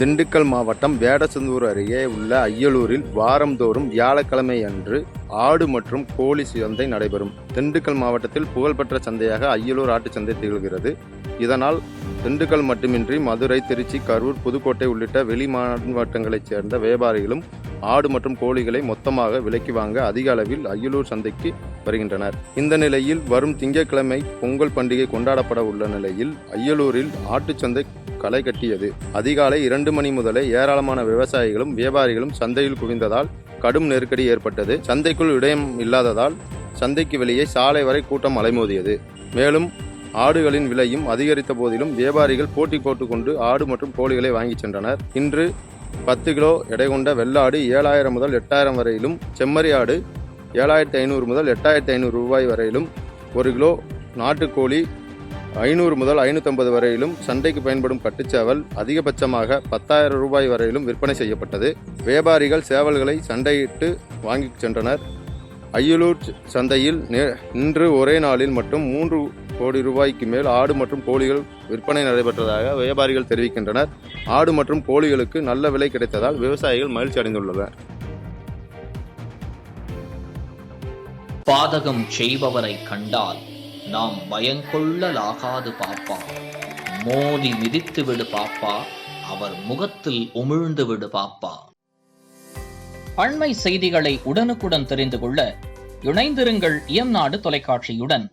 திண்டுக்கல் மாவட்டம் வேடசந்தூர் அருகே உள்ள அய்யலூரில் வாரந்தோறும் வியாழக்கிழமை அன்று ஆடு மற்றும் கோழி சந்தை நடைபெறும். திண்டுக்கல் மாவட்டத்தில் புகழ்பெற்ற சந்தையாக அய்யலூர் ஆட்டு சந்தை திகழ்கிறது. இதனால் திண்டுக்கல் மட்டுமின்றி மதுரை, திருச்சி, கரூர், புதுக்கோட்டை உள்ளிட்ட வெளி மாவட்டங்களைச் சேர்ந்த வியாபாரிகளும் ஆடு மற்றும் கோழிகளை மொத்தமாக விலைக்கு வாங்க அதிக அளவில் அய்யலூர் சந்தைக்கு வருகின்றனர். இந்த நிலையில் வரும் திங்கட்கிழமை பொங்கல் பண்டிகை கொண்டாடப்பட உள்ள நிலையில் அய்யலூரில் ஆட்டுச்சந்தை களை கட்டியது. அதிகாலை 2 மணி முதலே ஏராளமான விவசாயிகளும் வியாபாரிகளும் சந்தையில் குவிந்ததால் கடும் நெருக்கடி ஏற்பட்டது. சந்தைக்குள் இடம் இல்லாததால் சந்தைக்கு வெளியே சாலை வரை கூட்டம் அலைமோதியது. மேலும் ஆடுகளின் விலையும் அதிகரித்த போதிலும் வியாபாரிகள் போட்டி போட்டுக்கொண்டு ஆடு மற்றும் கோழிகளை வாங்கி சென்றனர். இன்று 10 கிலோ எடை கொண்ட வெள்ளாடு 7000 முதல் 8000 வரையிலும், செம்மறி ஆடு 7500 முதல் 8500 ரூபாய் வரையிலும், 1 கிலோ நாட்டுக்கோழி 500 முதல் 550 வரையிலும், சந்தைக்கு பயன்படும் கட்டுச்சேவல் அதிகபட்சமாக 10,000 ரூபாய் வரையிலும் விற்பனை செய்யப்பட்டது. வியாபாரிகள் சேவல்களை சண்டையிட்டு வாங்கி சென்றனர். அய்யலூர் சந்தையில் இன்று ஒரே நாளில் மட்டும் 3 கோடி ரூபாய்க்கு மேல் ஆடு மற்றும் கோழிகள் விற்பனை நடைபெற்றதாக வியாபாரிகள் தெரிவிக்கின்றனர். ஆடு மற்றும் கோழிகளுக்கு நல்ல விலை கிடைத்ததால் விவசாயிகள் மகிழ்ச்சி அடைந்துள்ளனர். பாதகம் செய்பவரை கண்டால் நாம் பயங்கொள்ளலாகாது பாப்பா, மோதி மிதித்து விடு பாப்பா, அவர் முகத்தில் உமிழ்ந்து விடு பாப்பா. அண்மை செய்திகளை உடனுக்குடன் தெரிந்து கொள்ள இணைந்திருங்கள் இயம்நாடு தொலைக்காட்சியுடன்.